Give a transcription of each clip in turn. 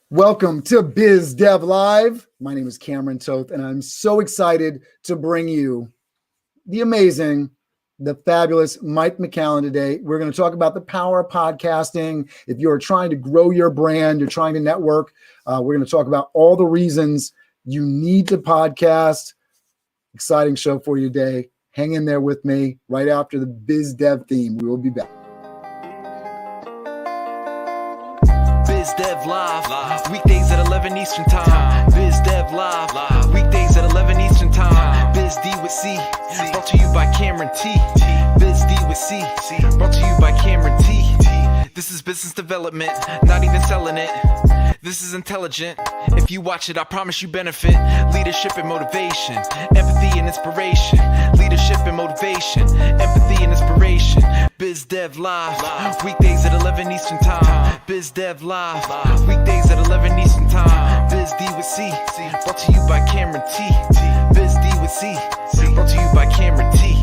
Welcome to Biz Dev Live. My name is Cameron Toth, and I'm so excited to bring you the amazing, the fabulous Mike McAllen today. We're going to talk about the power of podcasting. If you're trying to grow your brand, you're trying to network, we're going to talk about all the reasons you need to podcast. Exciting show for you today. Hang in there with me right after the Biz Dev theme. We will be back. Biz Dev Live, weekdays at 11 Eastern Time. Biz Dev Live, weekdays at 11 Eastern Time. Biz D with C, brought to you by Cameron T. Biz D with C, brought to you by Cameron T. This is business development, not even selling it. This is intelligent. If you watch it, I promise you benefit. Leadership and motivation, empathy and inspiration. Leadership and motivation, empathy and inspiration. Biz Dev Live, weekdays at 11 Eastern Time. Biz Dev Live, weekdays at 11 Eastern Time. Biz D with C, brought to you by Cameron T. Biz D with C, brought to you by Cameron T.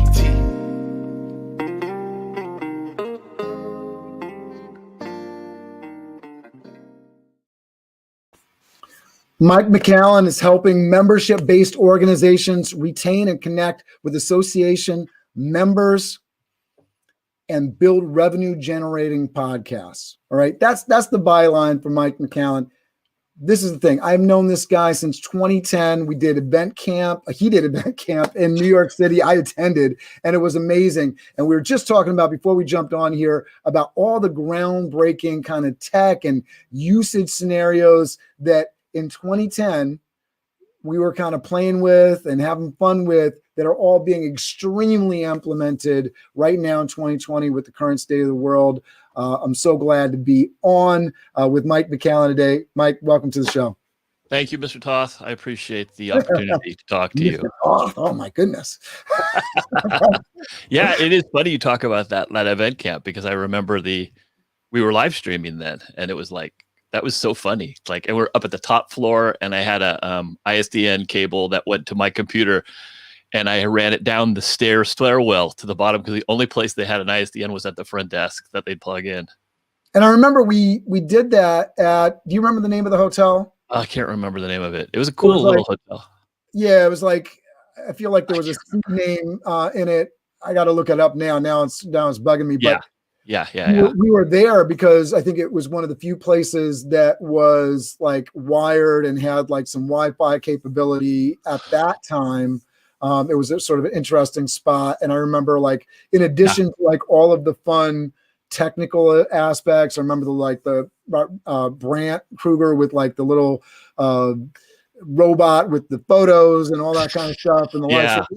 Mike McAllen is helping membership-based organizations retain and connect with association members and build revenue-generating podcasts. All right, that's the byline for Mike McAllen. This is the thing. I've known this guy since 2010. We did event camp. He did event camp in New York City. I attended, and it was amazing. And we were just talking about, before we jumped on here, about all the groundbreaking kind of tech and usage scenarios that in 2010, we were kind of playing with and having fun with, that are all being extremely implemented right now in 2020 with the current state of the world. I'm so glad to be on with Mike McAllen today. Mike, welcome to the show. Thank you, Mr. Toth. I appreciate the opportunity to talk to you. Oh my goodness. Yeah, it is funny you talk about that event camp, because I remember we were live streaming then, and it was like, that was so funny. Like, and we're up at the top floor, and I had a ISDN cable that went to my computer, and I ran it down the stairwell to the bottom, because the only place they had an ISDN was at the front desk that they'd plug in. And I remember we did that at, do you remember the name of the hotel? I can't remember the name of it. It was a cool little hotel. Yeah, it was like, I feel like there was a street name in it. I got to look it up now. Now it's bugging me. But Yeah. We were there because I think it was one of the few places that was like wired and had like some Wi-Fi capability at that time. It was a sort of an interesting spot. And I remember, like, in addition to like all of the fun technical aspects, I remember the Brant Kruger with like the little robot with the photos and all that kind of stuff, and the lights,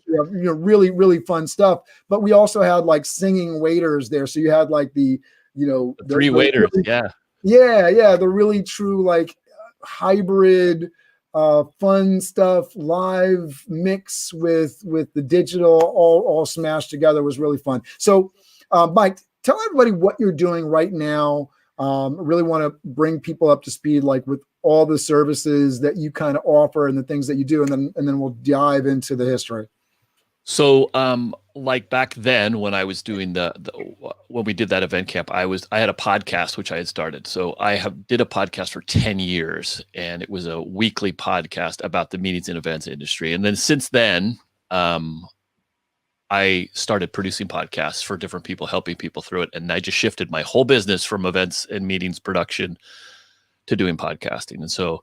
really, really fun stuff. But we also had like singing waiters there. So you had like the three waiters. The really true, like, hybrid fun stuff, live mix with the digital, all smashed together. Was really fun. So Mike, tell everybody what you're doing right now. I really want to bring people up to speed, like, with all the services that you kind of offer and the things that you do, and then we'll dive into the history. So, like back then when I was doing when we did that event camp, I had a podcast which I had started. So I did a podcast for 10 years, and it was a weekly podcast about the meetings and events industry. And then since then, I started producing podcasts for different people, helping people through it. And I just shifted my whole business from events and meetings production to doing podcasting. And so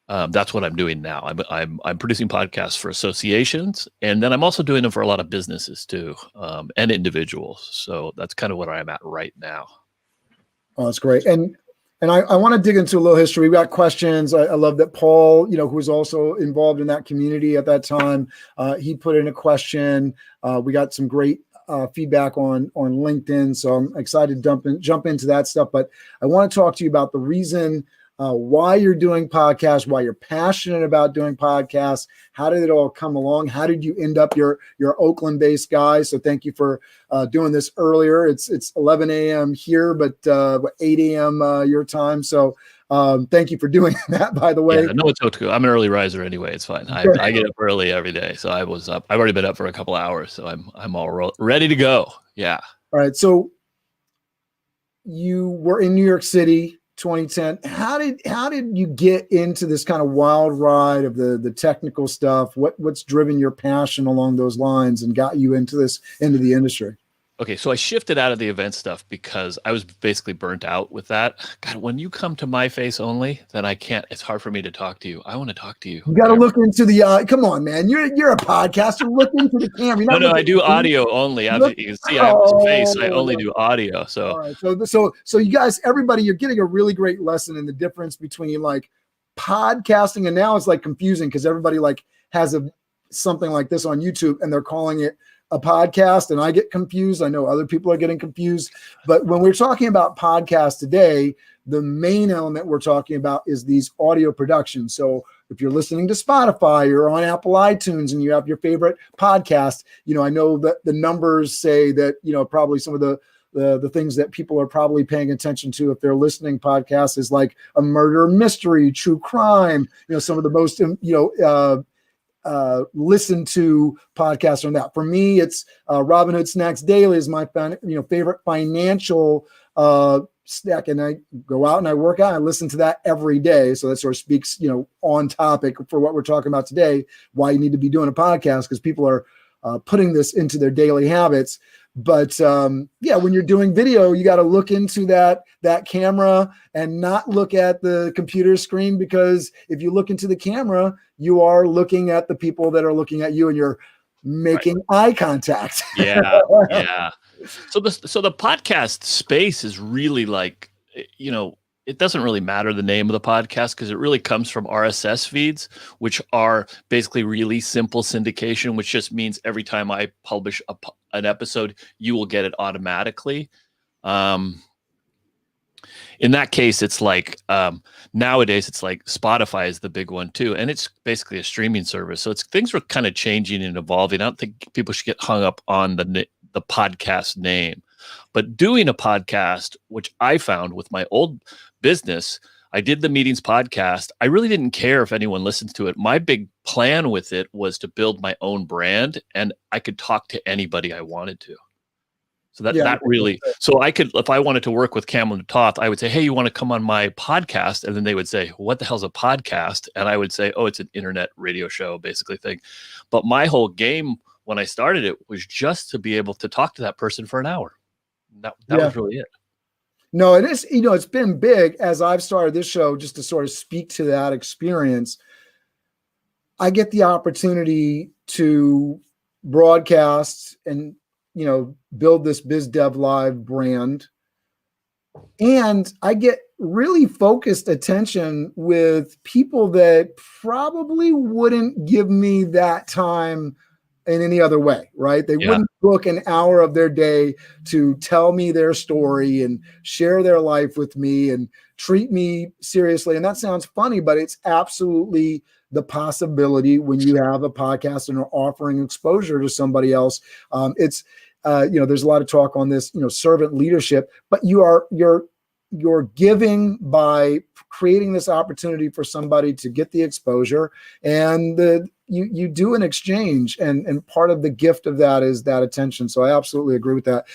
that's what I'm doing now. I'm producing podcasts for associations, and then I'm also doing them for a lot of businesses too, and individuals. So that's kind of where I'm at right now. Oh, that's great. And I want to dig into a little history. We got questions. I love that Paul, who was also involved in that community at that time, he put in a question. We got some great feedback on LinkedIn. So I'm excited to jump into that stuff. But I want to talk to you about the reason why you're doing podcasts, why you're passionate about doing podcasts. How did it all come along? How did you end up? You're Oakland-based guy, so thank you for doing this earlier. It's 11 a.m. here, but 8 a.m. Your time. So thank you for doing that, by the way. Yeah, no, it's okay. I'm an early riser anyway. It's fine. I get up early every day, so I was up. I've already been up for a couple hours, so I'm all ready to go. Yeah. All right. So you were in New York City 2010. How did you get into this kind of wild ride of the technical stuff? What's driven your passion along those lines and got you into the industry? Okay, so I shifted out of the event stuff because I was basically burnt out with that. God, when you come to my face only, then I can't. It's hard for me to talk to you. I want to talk to you. You got to look into the. Come on, man. You're a podcaster. Look into the camera. You're not No, I do audio only. You can see I have this face. I only do audio. So, all right. So you guys, everybody, you're getting a really great lesson in the difference between like podcasting, and now it's like confusing because everybody like has something like this on YouTube and they're calling it a podcast, and I get confused. I know other people are getting confused, but when we're talking about podcasts today, the main element we're talking about is these audio productions. So if you're listening to Spotify or on Apple iTunes and you have your favorite podcast, I know that the numbers say that, probably some of the things that people are probably paying attention to if they're listening podcasts is like a murder mystery, true crime, some of the most, listen to podcasts on that. For me, it's Robin Hood Snacks Daily is my favorite financial snack, and I go out and I work out. I listen to that every day, so that sort of speaks on topic for what we're talking about today. Why you need to be doing a podcast, because people are putting this into their daily habits. But when you're doing video, you got to look into that camera and not look at the computer screen, because if you look into the camera, you are looking at the people that are looking at you, and you're making eye contact. Yeah. So the podcast space is really like, it doesn't really matter the name of the podcast because it really comes from RSS feeds, which are basically really simple syndication, which just means every time I publish an episode, you will get it automatically. In that case, it's like nowadays it's like Spotify is the big one too, and it's basically a streaming service. So things are kind of changing and evolving. I don't think people should get hung up on the podcast name, but doing a podcast, which I found with my old business, I did the meetings podcast. I really didn't care if anyone listens to it. My big plan with it was to build my own brand, and I could talk to anybody I wanted to. So that really, so I could, if I wanted to work with McAllen and Toth, I would say, hey, you want to come on my podcast? And then they would say, what the hell's a podcast? And I would say, oh, it's an internet radio show, basically thing. But my whole game when I started it was just to be able to talk to that person for an hour. That was really it. No, it is, it's been big as I've started this show, just to sort of speak to that experience. I get the opportunity to broadcast and, build this Biz Dev Live brand. And I get really focused attention with people that probably wouldn't give me that time in any other way, right? They wouldn't book an hour of their day to tell me their story and share their life with me and treat me seriously. And that sounds funny, but it's absolutely the possibility when you have a podcast and are offering exposure to somebody else. It's, there's a lot of talk on this, servant leadership, but you're giving by creating this opportunity for somebody to get the exposure, and you do an exchange, and part of the gift of that is that attention. So I absolutely agree with that.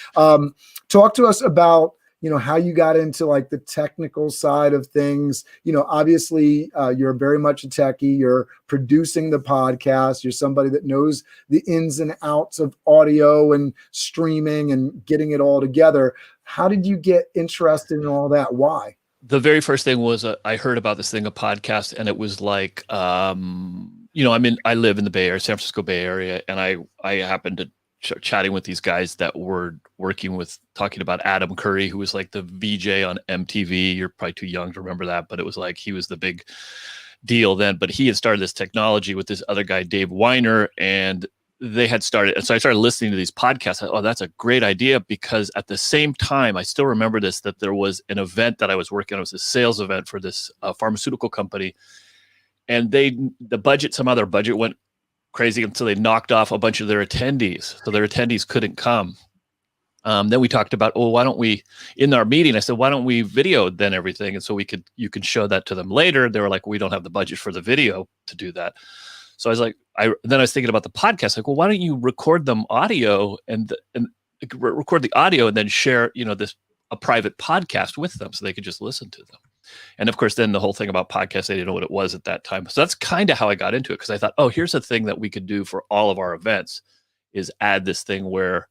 Talk to us about, how you got into like the technical side of things. Obviously you're very much a techie, you're producing the podcast, you're somebody that knows the ins and outs of audio and streaming and getting it all together. How did you get interested in all that? Why? The very first thing was I heard about this thing, a podcast, and it was like, I live in the Bay Area, San Francisco Bay Area, and I happened to chatting with these guys that were talking about Adam Curry, who was like the VJ on MTV. You're probably too young to remember that, but it was like he was the big deal then. But he had started this technology with this other guy, Dave Weiner, and they had started. And so I started listening to these podcasts. Oh, that's a great idea, because at the same time, I still remember this, that there was an event that I was working on. It was a sales event for this pharmaceutical company. And some other budget went crazy until they knocked off a bunch of their attendees. So their attendees couldn't come. Then we talked about, why don't we, in our meeting, I said, why don't we video then everything? And so you could show that to them later. They were like, we don't have the budget for the video to do that. So I was like, then I was thinking about the podcast, like, well, why don't you record them audio and record the audio and then share, a private podcast with them so they could just listen to them. And of course, then the whole thing about podcasts, they didn't know what it was at that time. So that's kind of how I got into it, because I thought, oh, here's a thing that we could do for all of our events, is add this thing where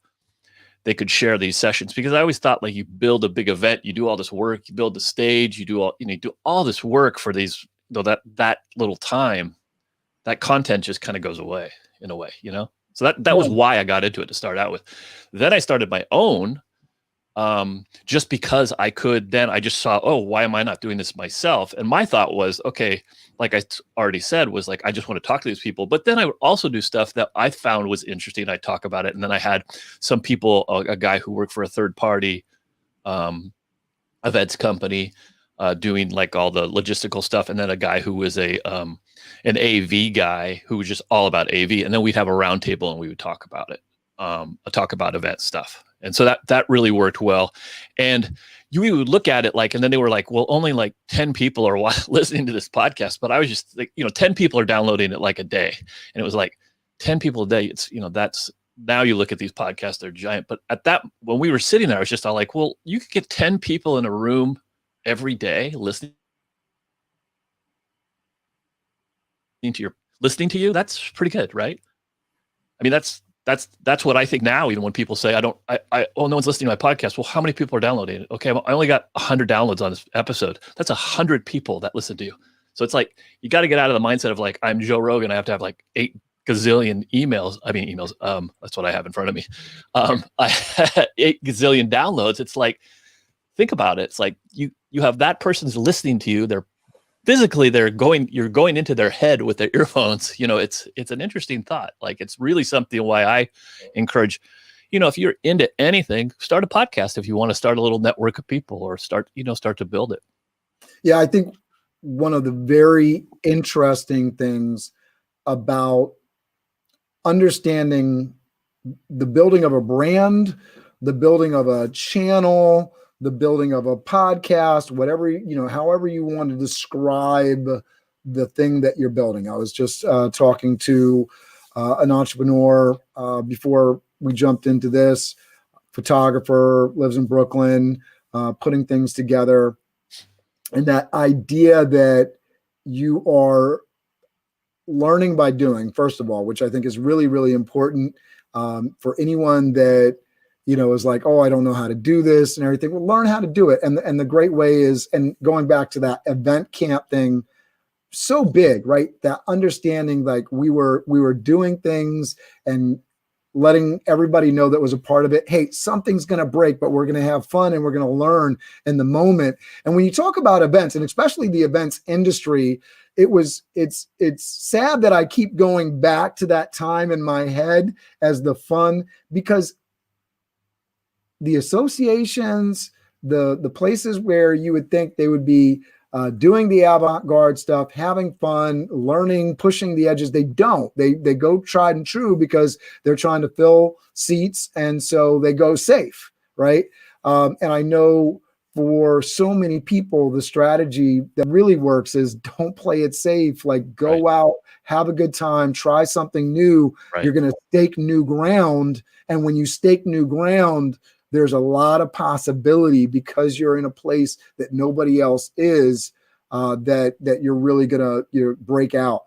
they could share these sessions. Because I always thought, like, you build a big event, you do all this work, you build the stage, you do all this work for these, that little time, that content just kind of goes away in a way, So that was why I got into it to start out with. Then I started my own, just because I could. Then I just saw, oh, why am I not doing this myself? And my thought was, okay, like I already said, was like, I just want to talk to these people. But then I would also do stuff that I found was interesting. I'd talk about it. And then I had some people, a guy who worked for a third party events company, doing like all the logistical stuff. And then a guy who was an AV guy who was just all about AV. And then we'd have a round table and we would talk about it, talk about event stuff. And so that really worked well. And you would look at it like, and then they were like, well, only like 10 people are listening to this podcast. But I was just like, 10 people are downloading it like a day. And it was like 10 people a day. It's, that's, now you look at these podcasts, they're giant. But when we were sitting there, I was just all like, well, you could get 10 people in a room every day listening to you. That's pretty good, right? I mean, that's what I think now. Even when people say, no one's listening to my podcast. Well, how many people are downloading it? Okay, I only got 100 downloads on this episode. That's 100 people that listen to you. So it's like, you got to get out of the mindset of like, I'm Joe Rogan, I have to have like 8 gazillion emails. That's what I have in front of me. I had 8 gazillion downloads. It's like, think about it. It's like you have that person's listening to you. They're physically, you're going into their head with their earphones. It's an interesting thought. Like, it's really something why I encourage, if you're into anything, start a podcast. If you want to start a little network of people, or start to build it. Yeah. I think one of the very interesting things about understanding the building of a brand, the building of a channel, the building of a podcast, whatever, however you want to describe the thing that you're building. I was just talking to an entrepreneur before we jumped into this, photographer, lives in Brooklyn, putting things together. And that idea that you are learning by doing, first of all, which I think is really, really important for anyone that, is like, oh, I don't know how to do this and everything. Well, learn how to do it. And the great way is, and going back to that event camp thing, so big, right? That understanding, like we were doing things and letting everybody know that was a part of it. Hey, something's going to break, but we're going to have fun and we're going to learn in the moment. And when you talk about events, and especially the events industry, it's sad that I keep going back to that time in my head as the fun, because the associations, the places where you would think they would be doing the avant-garde stuff, having fun, learning, pushing the edges, they don't. They go tried and true because they're trying to fill seats, and so they go safe, right? And I know for so many people, the strategy that really works is don't play it safe. Like, go out, have a good time, try something new. Right. You're going to stake new ground, and when you stake new ground, there's a lot of possibility, because you're in a place that nobody else is, that you're really gonna break out.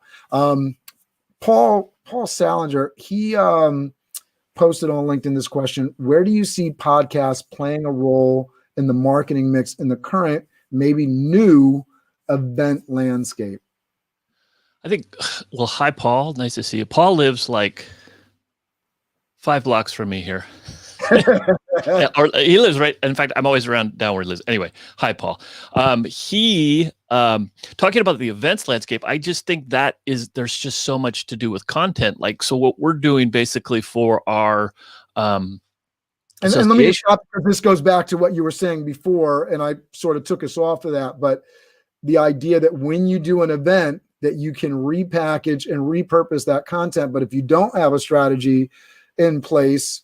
Paul Salinger, he posted on LinkedIn this question: where do you see podcasts playing a role in the marketing mix in the current, maybe new event landscape? I think, well, hi, Paul. Nice to see you. Paul lives like 5 blocks from me here. Or he lives right. In fact, I'm always around down where he lives. Anyway, hi, Paul. He talking about the events landscape. I just think there's just so much to do with content. Like, so what we're doing basically for our and let me stop, because this goes back to what you were saying before, and I sort of took us off of that. But the idea that when you do an event, that you can repackage and repurpose that content. But if you don't have a strategy in place,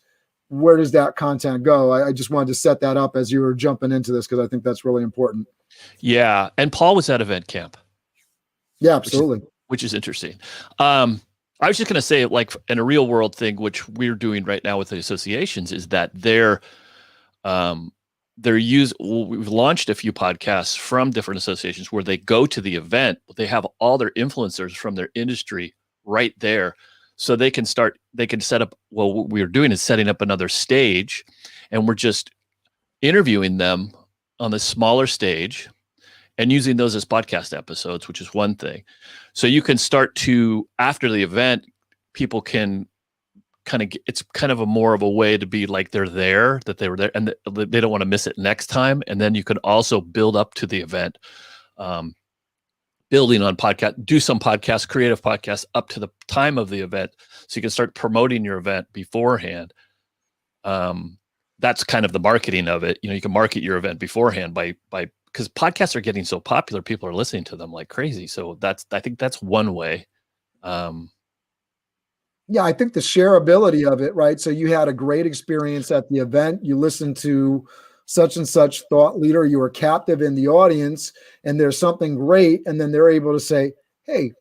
where does that content go? I just wanted to set that up as you were jumping into this, because I think that's really important. Yeah. And Paul was at event camp. Yeah, absolutely. Which is interesting. I was just going to say, like, in a real world thing, which we're doing right now with the associations, is that they're we've launched a few podcasts from different associations where they go to the event, but they have all their influencers from their industry right there. So they can set up, well, what we're doing is setting up another stage, and we're just interviewing them on the smaller stage and using those as podcast episodes, which is one thing. So you can start to, after the event, people can it's kind of a more of a way to be like that they were there, and they don't want to miss it next time. And then you can also build up to the event, building on podcast, do some podcasts, creative podcasts up to the time of the event. So you can start promoting your event beforehand. That's kind of the marketing of it. You can market your event beforehand because podcasts are getting so popular, people are listening to them like crazy. So I think that's one way. Yeah, I think the shareability of it, right? So you had a great experience at the event. You listened to such and such thought leader. You were captive in the audience, and there's something great. And then they're able to say, hey,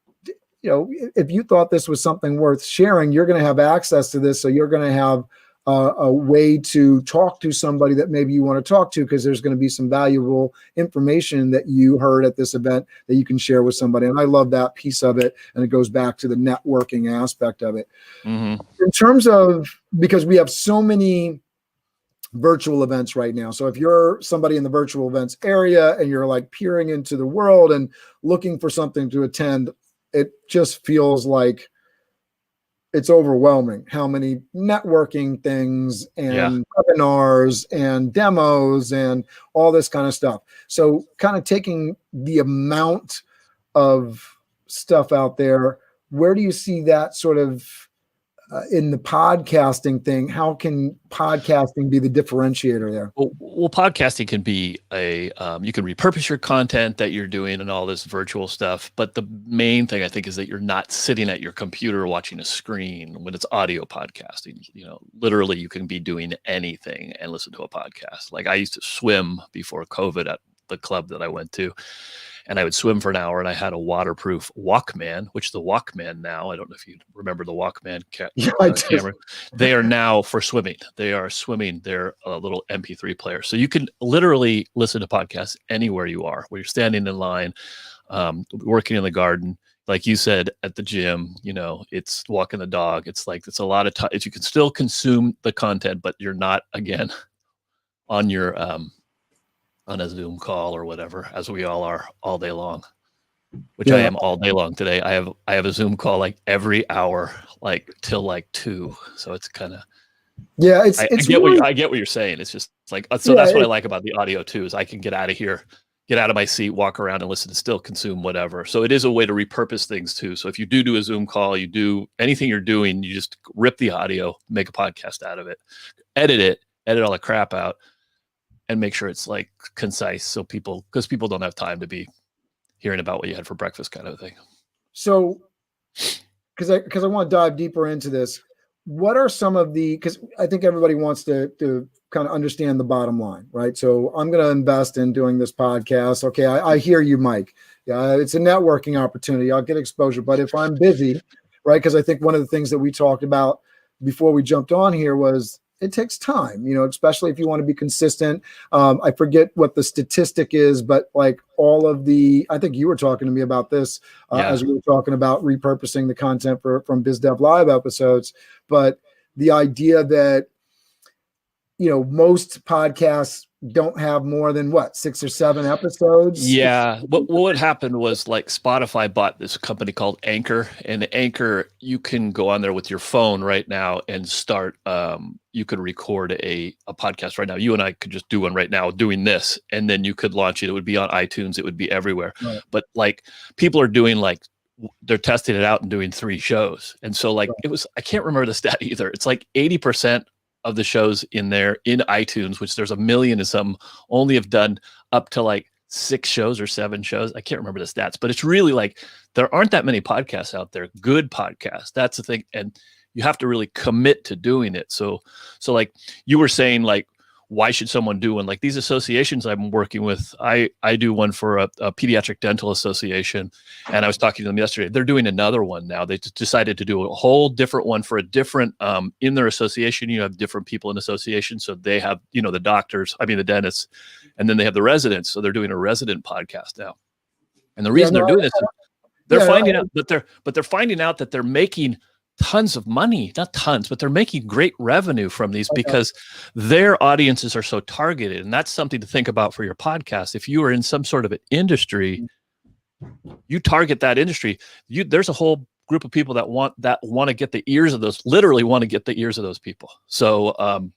if you thought this was something worth sharing, you're going to have access to this. So you're going to have a way to talk to somebody that maybe you want to talk to, because there's going to be some valuable information that you heard at this event that you can share with somebody. And I love that piece of it. And it goes back to the networking aspect of it. Mm-hmm. In terms of, because we have so many virtual events right now. So if you're somebody in the virtual events area and you're like peering into the world and looking for something to attend, it just feels like it's overwhelming how many networking things and webinars and demos and all this kind of stuff. So kind of taking the amount of stuff out there, where do you see that sort of in the podcasting thing? How can podcasting be the differentiator there? Well, podcasting can be you can repurpose your content that you're doing and all this virtual stuff. But the main thing I think is that you're not sitting at your computer watching a screen when it's audio podcasting. Literally you can be doing anything and listen to a podcast. Like I used to swim before COVID at the club that I went to, and I would swim for an hour, and I had a waterproof Walkman, which the Walkman now, I don't know if you remember the Walkman camera. They are now for swimming. They are swimming. They're a little MP3 player. So you can literally listen to podcasts anywhere you are, where you're standing in line, working in the garden, like you said, at the gym, it's walking the dog. It's a lot of time. You can still consume the content, but you're not, again, on your, on a Zoom call or whatever, as we all are all day long, which I am all day long today. I have a Zoom call like every hour, like till like 2. So it's kind of, I get what you're saying. It's just like, so that's what I like about the audio too, is I can get out of here, get out of my seat, walk around and listen to still consume whatever. So it is a way to repurpose things too. So if you do a Zoom call, you do anything you're doing, you just rip the audio, make a podcast out of it, edit all the crap out, and make sure it's like concise, because people don't have time to be hearing about what you had for breakfast kind of thing. So, because I want to dive deeper into this, what are some of because I think everybody wants to kind of understand the bottom line, right? So I'm going to invest in doing this podcast. Okay, I hear you, Mike. Yeah, it's a networking opportunity. I'll get exposure. But if I'm busy, right? Because I think one of the things that we talked about before we jumped on here was it takes time, especially if you want to be consistent. I forget what the statistic is, but like I think you were talking to me about this as we were talking about repurposing the content from BizDev Live episodes. But the idea that, most podcasts don't have more than 6 or 7 episodes. Yeah. What happened was like Spotify bought this company called Anchor, and Anchor, you can go on there with your phone right now and start, you could record a podcast right now. You and I could just do one right now doing this, and then you could launch it. It would be on iTunes. It would be everywhere. Right. But like people are doing they're testing it out and doing 3 shows. And so I can't remember the stat either. It's like 80% of the shows in there in iTunes, which there's 1 million and some, only have done up to like 6 shows or 7 shows. I can't remember the stats, but it's really like there aren't that many podcasts out there, good podcasts. That's the thing. And you have to really commit to doing it. So like you were saying, like why should someone do one? Like these associations I'm working with, I do one for a pediatric dental association, and I was talking to them yesterday. They're doing another one now. They decided to do a whole different one for a different in their association. You have different people in association, so they have the doctors, the dentists, and then they have the residents. So they're doing a resident podcast now. And the reason they're doing this, they're finding out, but they're finding out that they're making tons of money, not tons, but they're making great revenue from these because their audiences are so targeted. And that's something to think about for your podcast. If you are in some sort of an industry, you target that industry. There's a whole group of people that want to get the ears of those, literally want to get the ears of those people. So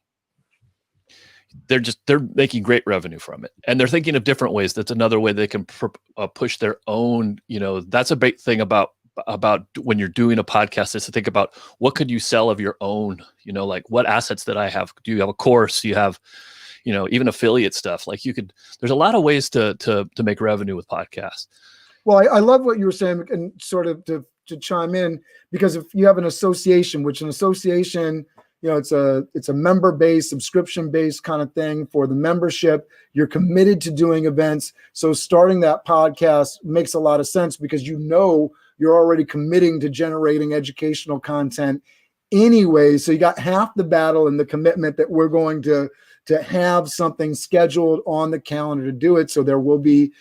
they're making great revenue from it, and they're thinking of different ways. That's another way they can push their own. That's a big thing about when you're doing a podcast, is to think about what could you sell of your own. Like what assets that I have. Do you have a course? You have, even affiliate stuff. Like there's a lot of ways to make revenue with podcasts. Well, I love what you were saying, and sort of to chime in, because if you have an association, which an association, it's a member-based, subscription-based kind of thing for the membership. You're committed to doing events. So starting that podcast makes a lot of sense because you're already committing to generating educational content anyway. So you got half the battle and the commitment that we're going to have something scheduled on the calendar to do it. So there will be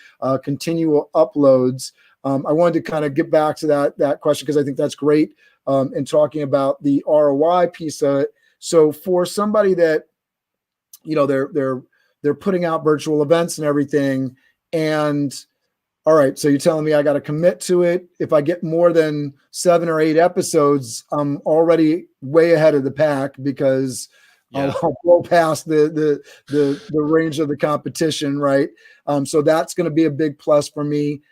continual uploads. I wanted to kind of get back to that question because I think that's great. In talking about the ROI piece of it. So for somebody that, they're putting out virtual events and everything, and all right, so you're telling me I got to commit to it. If I get more than 7 or 8 episodes, I'm already way ahead of the pack because I'll blow past the range of the competition, right? So that's going to be a big plus for me.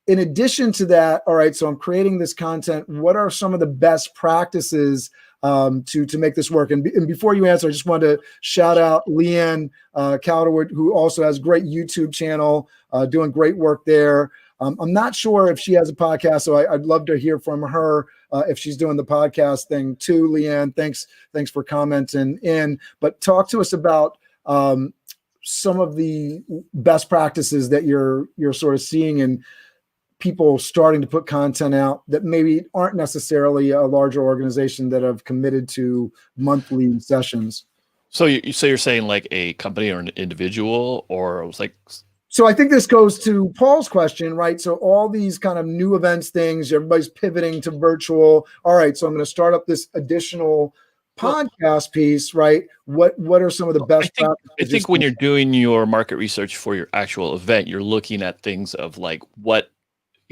In addition to that, all right, so I'm creating this content. What are some of the best practices to make this work? And before you answer, I just wanted to shout out Leanne Calderwood, who also has a great YouTube channel, doing great work there. I'm not sure if she has a podcast, so I'd love to hear from her if she's doing the podcast thing too. Leanne, thanks for commenting in. But talk to us about some of the best practices that you're sort of seeing and people starting to put content out that maybe aren't necessarily a larger organization that have committed to monthly sessions. So you're saying like a company or an individual, or it was like. So I think this goes to Paul's question, right? So all these kind of new events things, everybody's pivoting to virtual. All right, so I'm going to start up this additional podcast piece, right? What are some of the best practices? I think when you're doing your market research for your actual event, you're looking at things of like what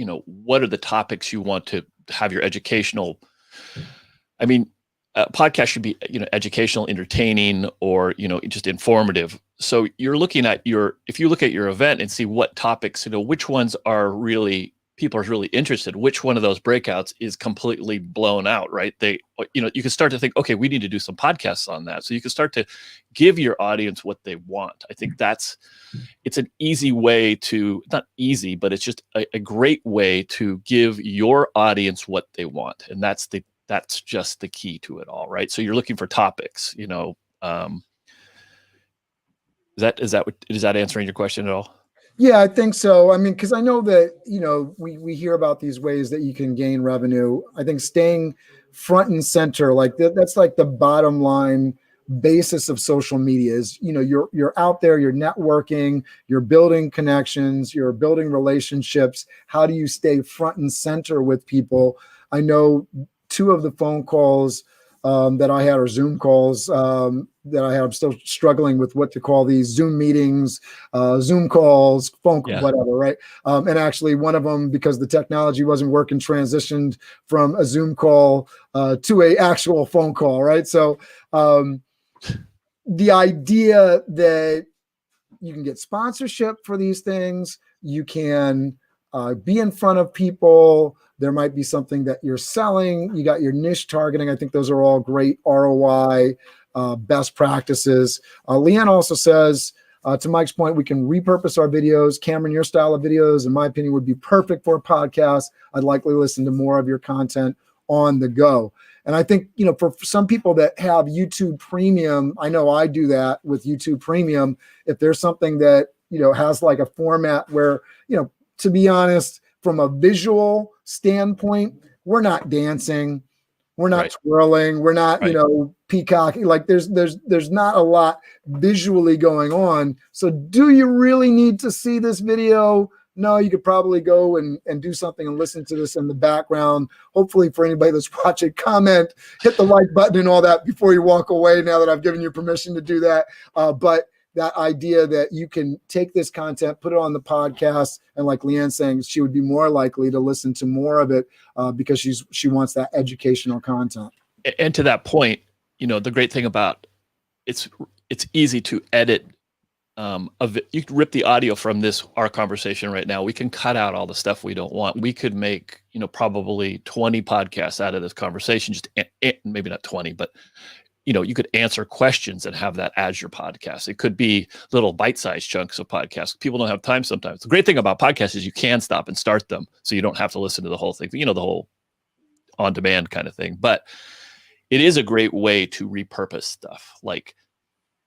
are the topics you want to have your educational. Podcast should be, educational, entertaining, or, just informative. So you're looking at if you look at your event and see what topics, which ones are really, people are really interested, which one of those breakouts is completely blown out, right? You can start to think, okay, we need to do some podcasts on that. So you can start to give your audience what they want. I think it's an easy way to, not easy, but it's just a great way to give your audience what they want. And that's just the key to it all, right? So you're looking for topics, is that answering your question at all? Yeah, I think so. Because I know that, we hear about these ways that you can gain revenue. I think staying front and center, like that's like the bottom line basis of social media is, you're out there, you're networking, you're building connections, you're building relationships. How do you stay front and center with people? I know 2 of the phone calls that I had, or Zoom calls that I had, I'm still struggling with what to call these Zoom meetings, Zoom calls, phone calls, whatever, right? And actually one of them, because the technology wasn't working, transitioned from a Zoom call to a actual phone call, right? So the idea that you can get sponsorship for these things, you can be in front of people. There might be something that you're selling. You got your niche targeting. I think those are all great ROI best practices. Leanne also says, to Mike's point, we can repurpose our videos. Cameron, your style of videos, in my opinion, would be perfect for a podcast. I'd likely listen to more of your content on the go. And I think, you know, for some people that have YouTube Premium, I know I do that with YouTube Premium. If there's something that, you know, has like a format where, you know, to be honest, from a visual standpoint, we're not dancing, we're not Right. twirling, we're not, you Right. know, peacocking. Like there's not a lot visually going on. So do you really need to see this video? No, you could probably go and do something and listen to this in the background. Hopefully for anybody that's watching, comment, hit the like button and all that before you walk away, now that I've given you permission to do that. But that idea that you can take this content, put it on the podcast, and like Leanne's saying, she would be more likely to listen to more of it because she wants that educational content. And to that point, you know, the great thing about it's easy to edit. You can rip the audio from our conversation right now. We can cut out all the stuff we don't want. We could make, you know, probably 20 podcasts out of this conversation, just maybe not 20, but you know, you could answer questions and have that as your podcast. It could be little bite-sized chunks of podcasts. People don't have time sometimes. The great thing about podcasts is you can stop and start them, so you don't have to listen to the whole thing, you know, the whole on-demand kind of thing. But it is a great way to repurpose stuff, like,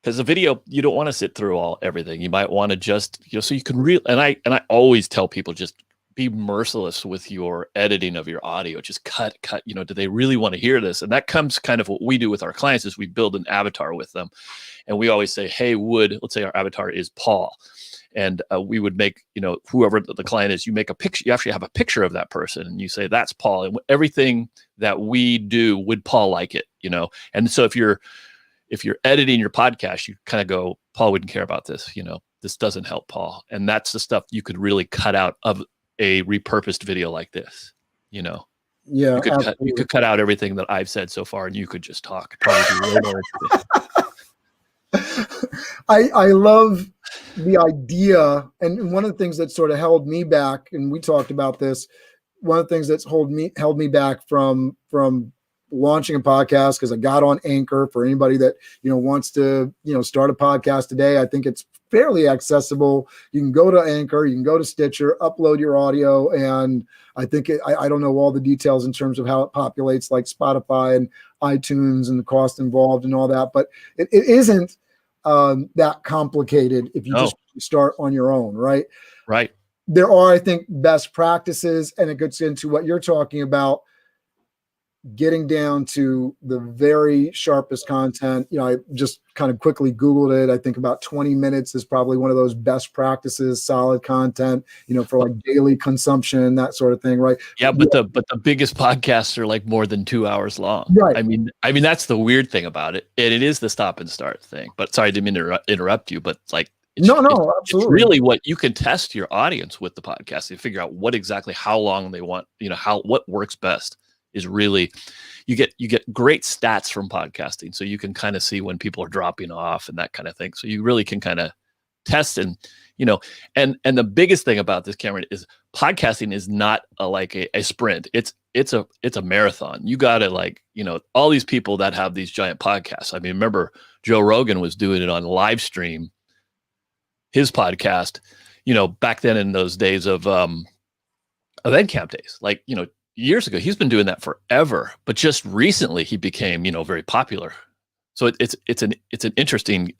because the video, you don't want to sit through everything. You might want to just, you know, so you can and I always tell people, just be merciless with your editing of your audio. Just cut, you know, do they really want to hear this? And that comes kind of what we do with our clients is we build an avatar with them. And we always say, hey, let's say our avatar is Paul. And we would make, you know, whoever the client is, you make a picture, you actually have a picture of that person and you say, that's Paul. And everything that we do, would Paul like it, you know? And so if you're editing your podcast, you kind of go, Paul wouldn't care about this, you know, this doesn't help Paul. And that's the stuff you could really cut out of a repurposed video like this, you know. Yeah, you could cut out everything that I've said so far and you could just talk. Probably be way more interesting. I love the idea, and one of the things that sort of held me back, and we talked about this, one of the things that's held me back from launching a podcast, because I got on Anchor. For anybody that, you know, wants to, you know, start a podcast today, I think it's fairly accessible. You can go to Anchor, you can go to Stitcher, upload your audio, and I think I don't know all the details in terms of how it populates like Spotify and iTunes and the cost involved and all that, but it isn't that complicated if you just start on your own, right? Right. There are, I think, best practices, and it gets into what you're talking about, getting down to the very sharpest content. You know, I just kind of quickly Googled it. I think about 20 minutes is probably one of those best practices, solid content, you know, for like daily consumption, that sort of thing. Right. Yeah. But the biggest podcasts are like more than 2 hours long. Right. I mean, that's the weird thing about it. And it is the stop and start thing, but sorry, I didn't mean to interrupt you, but like, absolutely. It's really what you can test your audience with the podcast and figure out what exactly, how long they want, you know, what works best. Is really, you get great stats from podcasting, so you can kind of see when people are dropping off and that kind of thing. So you really can kind of test, and you know, and the biggest thing about this, Cameron, is podcasting is not like a sprint. It's a marathon. You got to, like, you know, all these people that have these giant podcasts. I mean, remember Joe Rogan was doing it on live stream, his podcast, you know, back then in those days of event camp days, like, you know, years ago. He's been doing that forever, but just recently he became, you know, very popular. So it's an interesting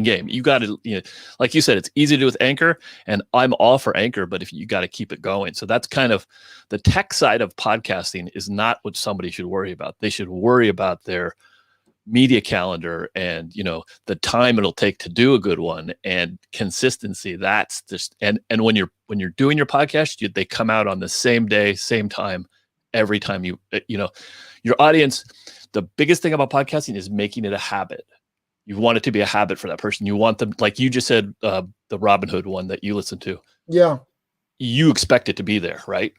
game. You got to, you know, like you said, it's easy to do with Anchor, and I'm all for Anchor, but if you got to keep it going. So that's kind of the tech side of podcasting is not what somebody should worry about. They should worry about their media calendar and, you know, the time it'll take to do a good one and consistency. That's just, and when you're doing your podcast, they come out on the same day, same time, every time you know, your audience. The biggest thing about podcasting is making it a habit. You want it to be a habit for that person. You want them, like you just said, the Robin Hood one that you listened to. Yeah. You expect it to be there, right?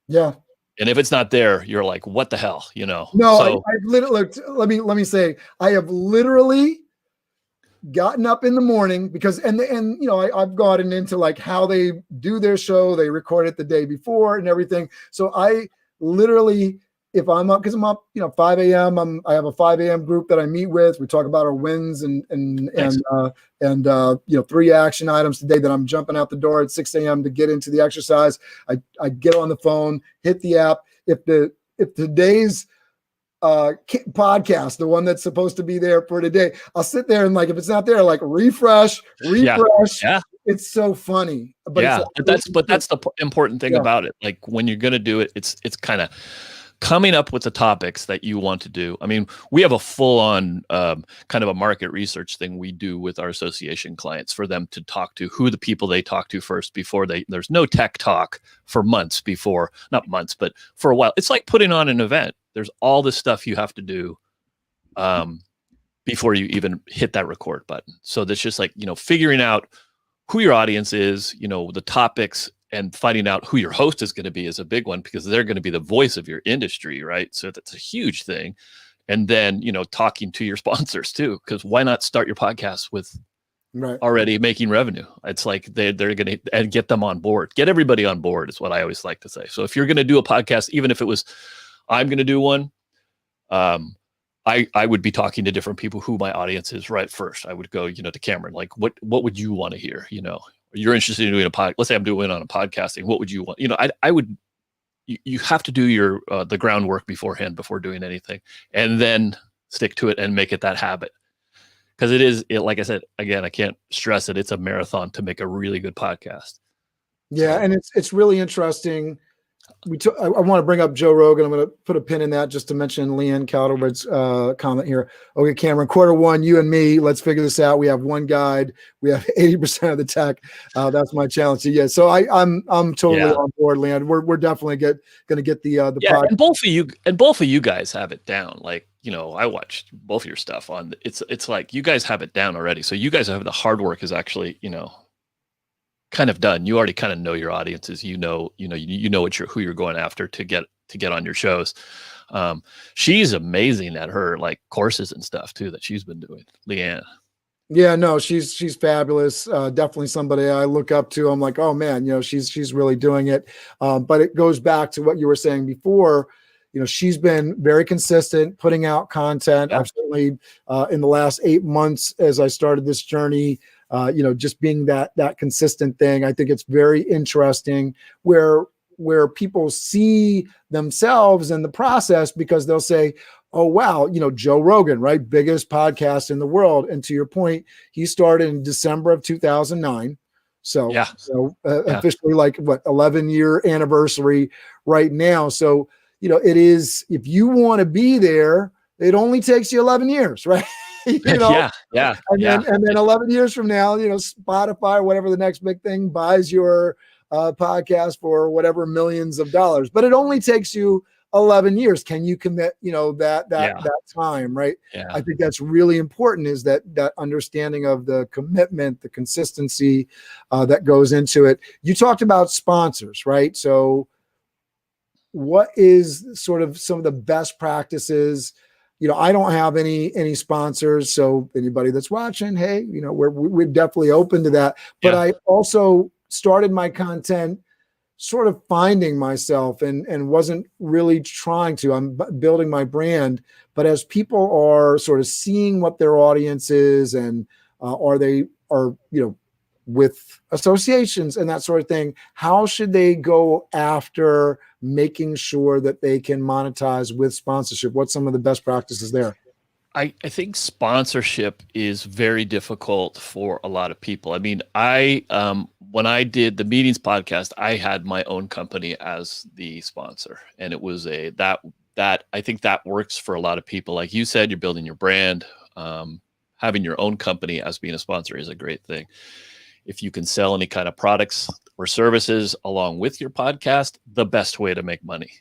Yeah. And if it's not there, you're like, what the hell, you know? No, so, I've literally, let me say, I have literally gotten up in the morning because, and you know, I've gotten into like how they do their show. They record it the day before and everything. So I literally, if I'm up, because I'm up, you know, 5 a.m. I have a 5 a.m. group that I meet with. We talk about our wins and you know, 3 action items today that I'm jumping out the door at 6 a.m. to get into the exercise. I get on the phone, hit the app. If today's podcast, the one that's supposed to be there for today. I'll sit there and like, if it's not there, like refresh. Yeah. It's so funny, but Yeah. it's That's the important thing Yeah. about it. Like when you're going to do it, it's kind of coming up with the topics that you want to do. I mean, we have a full on kind of a market research thing we do with our association clients for them to talk to who the people they talk to first before there's no tech talk for months before, not months, but for a while. It's like putting on an event. There's all this stuff you have to do before you even hit that record button. So that's just like, figuring out who your audience is, the topics, and finding out who your host is going to be is a big one because they're going to be the voice of your industry, right? So that's a huge thing. And then, talking to your sponsors too, because why not start your podcast with already making revenue? It's like they're going to, and get them on board. Get everybody on board is what I always like to say. So if you're going to do a podcast, even if it was, I'm going to do one, I would be talking to different people who my audience is right first. I would go, to Cameron, like, what would you want to hear? You're interested in doing a podcast. Let's say I'm doing on a podcasting. What would you want? I would, you have to do your, the groundwork beforehand before doing anything, and then stick to it and make it that habit. Cause like I said, again, I can't stress it. It's a marathon to make a really good podcast. Yeah. And it's really interesting. I want to bring up Joe Rogan. I'm going to put a pin in that just to mention Leanne Calderwood's comment here. Okay, Cameron, Q1, you and me, let's figure this out. We have one guide. We have 80% of the tech. That's my challenge to you. So I'm totally on board, Leanne. We're definitely going to get the podcast. And both of you guys have it down. Like, I watched both of your stuff on. It's like you guys have it down already. So you guys have the hard work is actually, kind of done. You already kind of know your audiences. You know who you're going after to get on your shows. She's amazing at her like courses and stuff too that she's been doing, Leanne. Yeah, no, she's fabulous. Definitely somebody I look up to. I'm like, oh man, she's really doing it. But it goes back to what you were saying before. She's been very consistent putting out content. Yeah. I've certainly in the last 8 months as I started this journey, just being that consistent thing. I think it's very interesting where people see themselves in the process because they'll say, oh, wow, Joe Rogan, right? Biggest podcast in the world. And to your point, he started in December of 2009. So, officially like 11-year anniversary right now. So, it is, if you want to be there, it only takes you 11 years, right? And then 11 years from now, Spotify or whatever the next big thing buys your podcast for whatever millions of dollars, but it only takes you 11 years. Can you commit, that time, right? Yeah. I think that's really important, is that understanding of the commitment, the consistency that goes into it. You talked about sponsors, right? So what is sort of some of the best practices? I don't have any sponsors. So anybody that's watching, hey, we're definitely open to that. But I also started my content sort of finding myself and wasn't really trying to. I'm building my brand. But as people are sort of seeing what their audience is and with associations and that sort of thing, how should they go after making sure that they can monetize with sponsorship? What's some of the best practices there? I think sponsorship is very difficult for a lot of people. I mean, when I did the Meetings podcast, I had my own company as the sponsor, and it was that I think that works for a lot of people. Like you said, you're building your brand. Having your own company as being a sponsor is a great thing. If you can sell any kind of products or services along with your podcast, the best way to make money.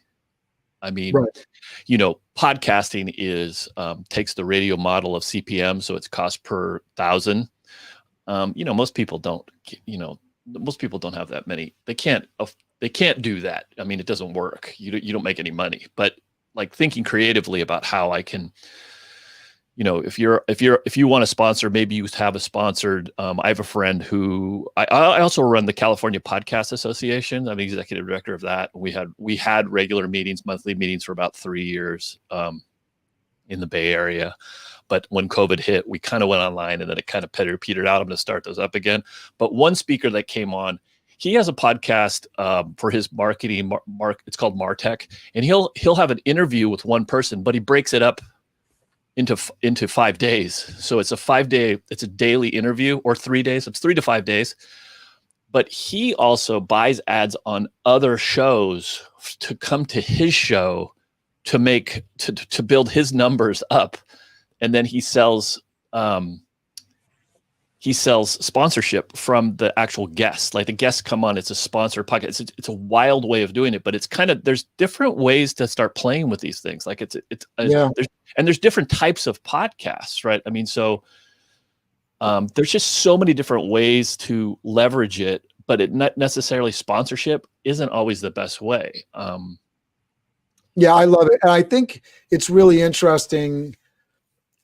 I mean, podcasting is takes the radio model of CPM, so it's cost per thousand. Most people don't. Most people don't have that many. They can't do that. I mean, it doesn't work. You don't make any money. But like thinking creatively about how I can. If you want to sponsor, maybe you have a sponsored. I have a friend who I also run the California Podcast Association. I'm the executive director of that. We had regular meetings, monthly meetings for about 3 years in the Bay Area. But when COVID hit, we kind of went online and then it kind of petered out. I'm going to start those up again. But one speaker that came on, he has a podcast for his marketing. It's called Martech, and he'll have an interview with one person, but he breaks it up into 5 days. So it's it's a daily interview, or 3 days. It's 3 to 5 days. But he also buys ads on other shows to come to his show to build his numbers up, and then he sells sponsorship from the actual guests. Like the guests come on, it's a sponsor podcast. It's a wild way of doing it, but it's kind of, there's different ways to start playing with these things. Like there's different types of podcasts, right? I mean, so there's just so many different ways to leverage it, but it not necessarily sponsorship isn't always the best way. Yeah, I love it. And I think it's really interesting.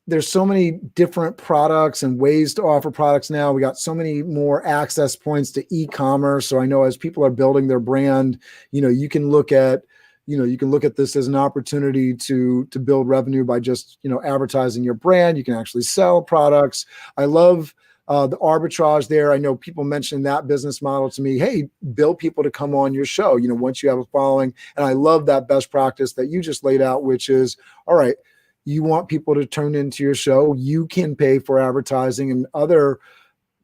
There's so many different products and ways to offer products now. We got so many more access points to e-commerce. So I know as people are building their brand, you can look at this as an opportunity to build revenue by just, advertising your brand. You can actually sell products. I love the arbitrage there. I know people mentioned that business model to me. Hey, build people to come on your show, once you have a following. And I love that best practice that you just laid out, which is, all right, you want people to tune into your show. You can pay for advertising and other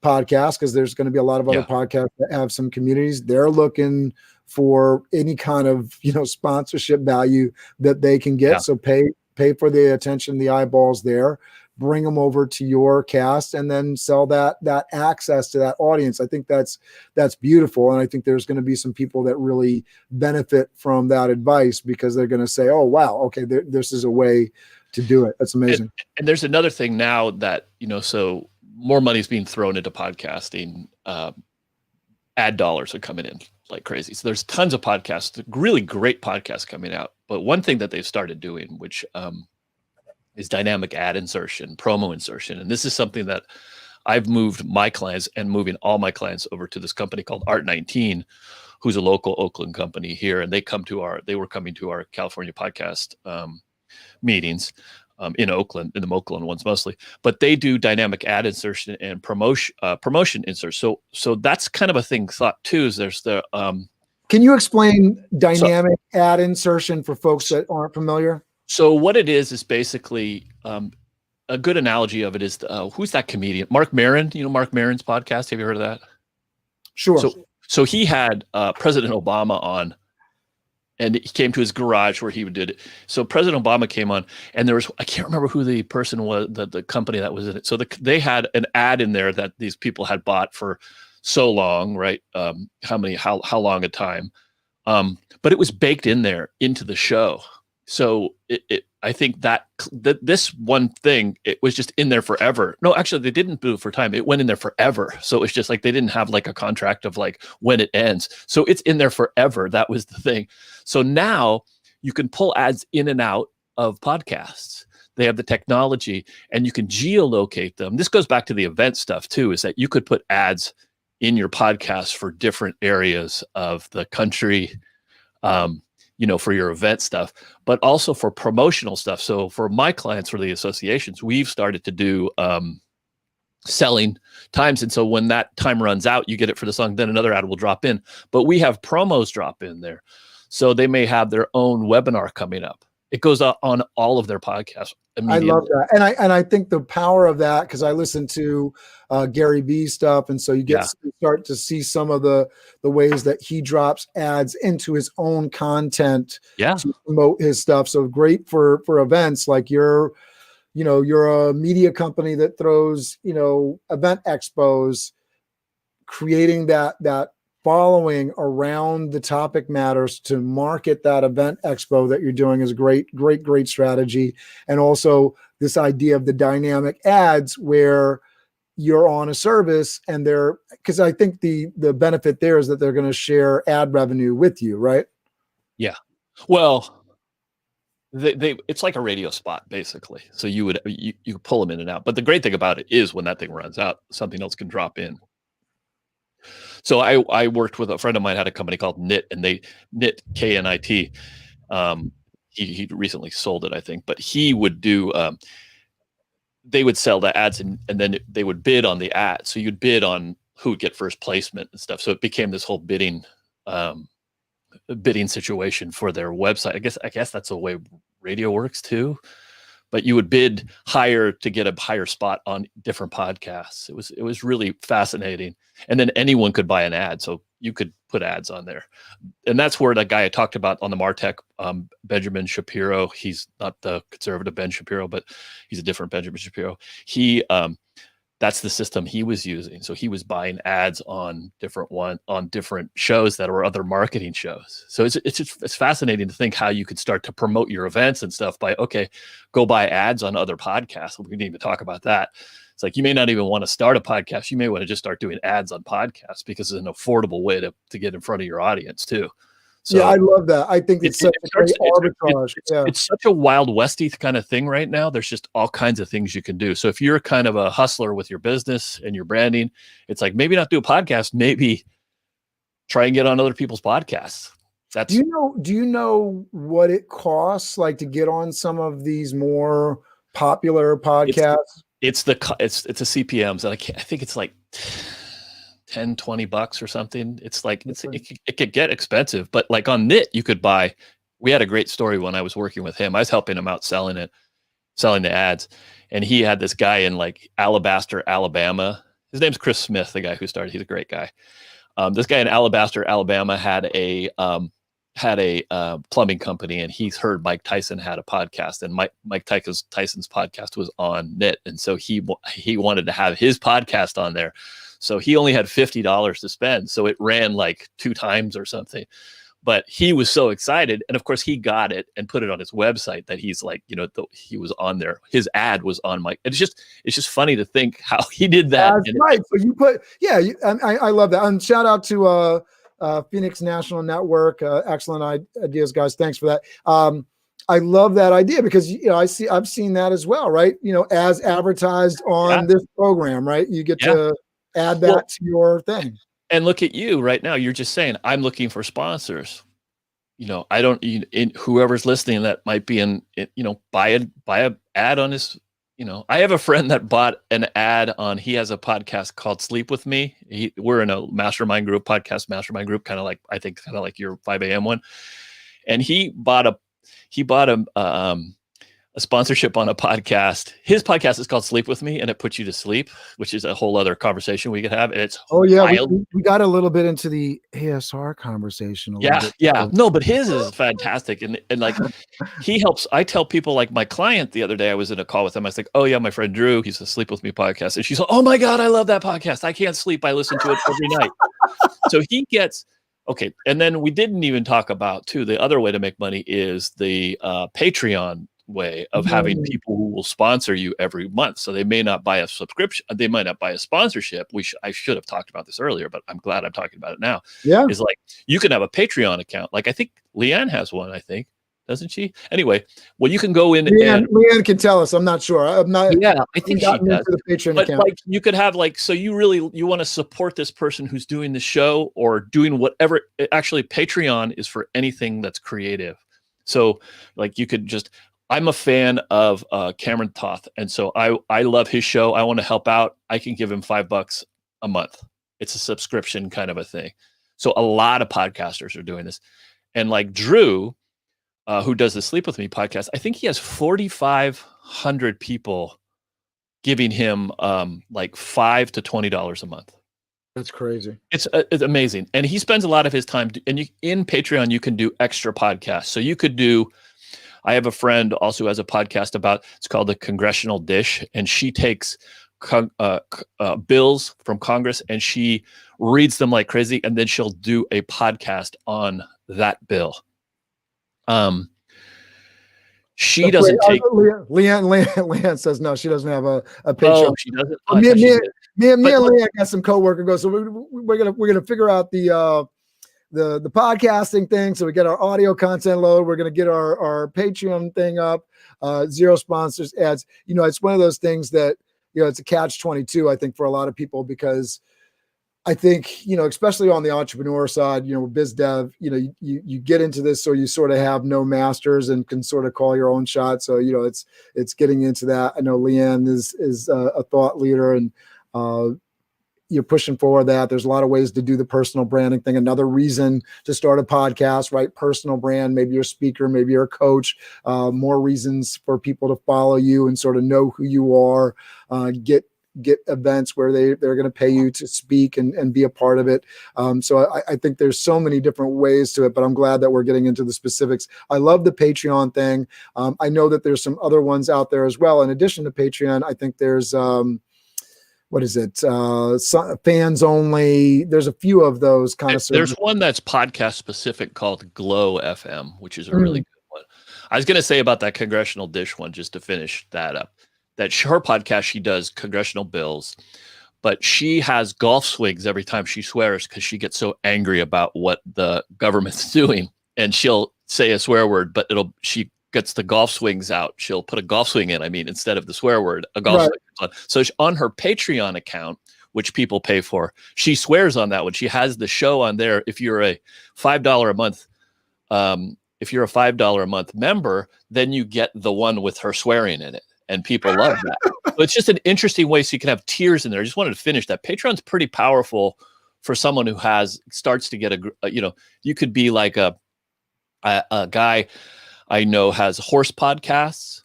podcasts, because there's going to be a lot of other podcasts that have some communities. They're looking for any kind of, sponsorship value that they can get. Yeah. So pay for the attention, the eyeballs there, bring them over to your cast, and then sell that access to that audience. I think that's beautiful. And I think there's going to be some people that really benefit from that advice, because they're going to say, oh, wow, okay, this is a way to do it. That's amazing. And there's another thing now that, so more money is being thrown into podcasting. Ad dollars are coming in like crazy. So there's tons of podcasts, really great podcasts coming out. But one thing that they've started doing, which is dynamic ad insertion, promo insertion. And this is something that I've moved my clients and moving all my clients over to this company called Art19, who's a local Oakland company here. And they were coming to our California podcast meetings in Oakland, in the Oakland ones mostly, but they do dynamic ad insertion and promotion inserts. So that's kind of a thing thought too, is there's the, can you explain dynamic ad insertion for folks that aren't familiar? So what it is basically, a good analogy of it is, who's that comedian? Mark Maron, Mark Maron's podcast. Have you heard of that? Sure. So he had President Obama on, and he came to his garage where he did it. So President Obama came on, and I can't remember who the person was, the company that was in it. So they had an ad in there that these people had bought for so long, right? How long a time? But it was baked in there into the show. So I think that this one thing, it was just in there forever. No, actually, they didn't do it for time. It went in there forever. So it's just like they didn't have like a contract of like when it ends. So it's in there forever. That was the thing. So now you can pull ads in and out of podcasts. They have the technology, and you can geolocate them. This goes back to the event stuff too, is that you could put ads in your podcast for different areas of the country, for your event stuff, but also for promotional stuff. So for my clients, for the associations, we've started to do selling times. And so when that time runs out, you get it for the song, then another ad will drop in. But we have promos drop in there. So they may have their own webinar coming up. It goes on all of their podcasts immediately. I love that. And I think the power of that, because I listen to Gary Vee stuff. And so you start to see some of the ways that he drops ads into his own content to promote his stuff. So great for events like you're a media company that throws, event expos, creating that following around the topic matters to market that event expo that you're doing is a great strategy. And also this idea of the dynamic ads where you're on a service and because I think the benefit there is that they're going to share ad revenue with you, right? Yeah. Well, it's like a radio spot basically. So you pull them in and out. But the great thing about it is when that thing runs out, something else can drop in. So I worked with a friend of mine, had a company called Knit, and Knit, KNIT. He recently sold it, I think, but he would do, they would sell the ads and then they would bid on the ad. So you'd bid on who would get first placement and stuff. So it became this whole bidding situation for their website. I guess that's the way radio works too. But you would bid higher to get a higher spot on different podcasts. It was really fascinating. And then anyone could buy an ad, so you could put ads on there. And that's where that guy I talked about on the Martech, Benjamin Shapiro. He's not the conservative Ben Shapiro, but he's a different Benjamin Shapiro. He that's the system he was using. So he was buying ads on different shows that were other marketing shows. So it's fascinating to think how you could start to promote your events and stuff by, okay, go buy ads on other podcasts. We didn't even talk about that. It's like, you may not even want to start a podcast. You may want to just start doing ads on podcasts because it's an affordable way to get in front of your audience too. So yeah, I love that. I think it's such a great arbitrage. It's such a Wild Westy kind of thing right now. There's just all kinds of things you can do. So if you're kind of a hustler with your business and your branding, it's like, maybe not do a podcast, maybe try and get on other people's podcasts. Do you know what it costs, like, to get on some of these more popular podcasts? It's a CPMs, and I think it's like $10-$20 or something. It's like it could get expensive, but like on Knit, you could buy. We had a great story when I was working with him. I was helping him out selling the ads, and he had this guy in like Alabaster, Alabama. His name's Chris Smith, the guy who started. He's a great guy. This guy in Alabaster, Alabama had a plumbing company, and he's heard Mike Tyson had a podcast, and Mike Tyson's podcast was on Knit, and so he wanted to have his podcast on there. So he only had $50 to spend. So it ran like 2 times or something. But he was so excited. And of course, he got it and put it on his website that he's like, he was on there. His ad was on Mike. It's just funny to think how he did that. That's right. So you put, I love that. And shout out to Phoenix National Network. Excellent ideas, guys. Thanks for that. I love that idea because I've seen that as well, right? As advertised on this program, right? You get to add that to your thing. And look at you right now. You're just saying, I'm looking for sponsors. I don't, whoever's listening that might be buy a ad on his, I have a friend that bought an ad on, he has a podcast called Sleep With Me. We're in a mastermind group, podcast mastermind group, kind of like your 5 a.m. one. And he bought a sponsorship on a podcast. His podcast is called Sleep With Me, and it puts you to sleep, which is a whole other conversation we could have. And it's we got a little bit into the ASR conversation. No, but his is fantastic, and like he helps. I tell people, like my client the other day, I was in a call with him. I was like, "Oh yeah, my friend Drew, he's a Sleep With Me podcast," and she's like, "Oh my god, I love that podcast. I can't sleep. I listen to it every night." So he gets. Okay, and then we didn't even talk about too. The other way to make money is the Patreon way of having people who will sponsor you every month. So they may not buy a subscription, they might not buy a sponsorship. I should have talked about this earlier, but I'm glad I'm talking about it now. Yeah, is like you can have a Patreon account. Like I think Leanne has one. I think, doesn't she? Anyway, well, you can go in. Leanne can tell us. I'm not sure. I'm not. Yeah, I think she does. The Patreon but account. Like you could have so you want to support this person who's doing the show or doing whatever. Actually, Patreon is for anything that's creative. So like you could just. I'm a fan of Cameron Toth, and so I love his show. I want to help out. I can give him $5 a month. It's a subscription kind of a thing. So a lot of podcasters are doing this, and like Drew, who does the Sleep With Me podcast, I think he has 4,500 people giving him like $5 to $20 a month. That's crazy. It's amazing, and he spends a lot of his time. And in Patreon, you can do extra podcasts. So you could do. I have a friend also who has a podcast it's called The Congressional Dish, and she takes bills from Congress and she reads them like crazy, and then she'll do a podcast on that bill. She doesn't take. Leanne says no, she doesn't have a Patreon. Oh, she doesn't. Me and Leanne got some coworker goes. So we're gonna figure out the podcasting thing, so we get our audio content load. We're going to get our Patreon thing up. 0 sponsors ads. It's one of those things that it's a catch-22, I think, for a lot of people, because I think especially on the entrepreneur side, biz dev, you get into this so you sort of have no masters and can sort of call your own shot. So it's getting into that. I know Leanne is a thought leader, and you're pushing forward that. There's a lot of ways to do the personal branding thing. Another reason to start a podcast, right? Personal brand. Maybe you're a speaker, maybe you're a coach. More reasons for people to follow you and sort of know who you are. Get events where they're going to pay you to speak and be a part of it. So I think there's so many different ways to it, but I'm glad that we're getting into the specifics. I love the Patreon thing. I know that there's some other ones out there as well. In addition to Patreon, I think there's, what is it? Fans only. There's a few of those kind of. There's one that's podcast specific called Glow FM, which is a really good one. I was going to say about that congressional dish one, just to finish that up. That her podcast, she does congressional bills, but she has golf swings every time she swears because she gets so angry about what the government's doing, and she'll say a swear word, but she gets the golf swings out. She'll put a golf swing in. I mean, instead of the swear word, a golf swing comes on. So on her Patreon account, which people pay for, she swears on that one. She has the show on there. If you're a $5 a month, member, then you get the one with her swearing in it. And people love that. So it's just an interesting way so you can have tiers in there. I just wanted to finish that. Patreon's pretty powerful for someone who starts to get you could be like a guy I know has horse podcasts.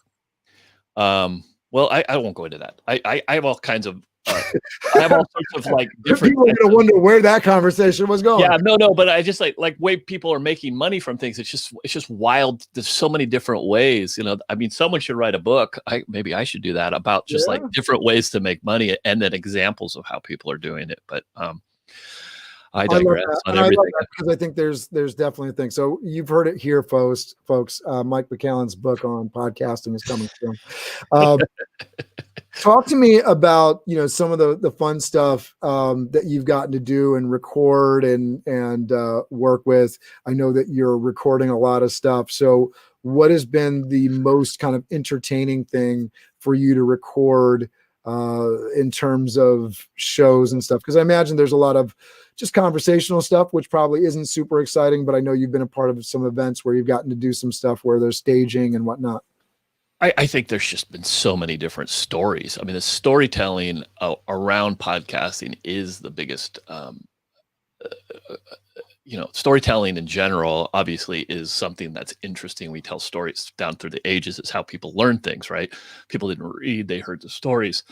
Well, I won't go into that. I have all kinds of I have all sorts of like different. People are gonna wonder where that conversation was going. Yeah, no, but I just like way people are making money from things. It's just wild. There's so many different ways. I mean, someone should write a book. Maybe I should do that about just like different ways to make money and then examples of how people are doing it. But I digress on everything. I love that because I think there's definitely a thing. So you've heard it here, folks. Mike McAllen's book on podcasting is coming soon. Talk to me about some of the fun stuff that you've gotten to do and record and work with. I know that you're recording a lot of stuff. So what has been the most kind of entertaining thing for you to record in terms of shows and stuff? Because I imagine there's a lot of just conversational stuff, which probably isn't super exciting, but I know you've been a part of some events where you've gotten to do some stuff where there's staging and whatnot. I think there's just been so many different stories. I mean, the storytelling around podcasting is the biggest, storytelling in general, obviously, is something that's interesting. We tell stories down through the ages. It's how people learn things, right? People didn't read, they heard the stories.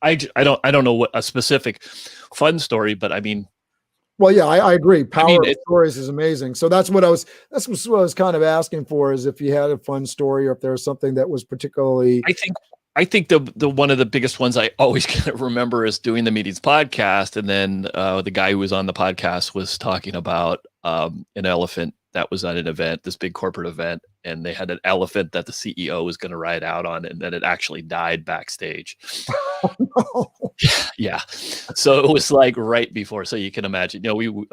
I don't know what a specific fun story, but I mean, well, yeah, I agree. Power of stories is amazing. So that's what I was kind of asking for, is if you had a fun story or if there was something that was particularly. I think the one of the biggest ones I always kind of remember is doing the Meetings podcast, and then the guy who was on the podcast was talking about an elephant that was at an event, this big corporate event, and they had an elephant that the CEO was going to ride out on, and then it actually died backstage. Oh, no. Yeah. So it was like right before. So you can imagine, anyway,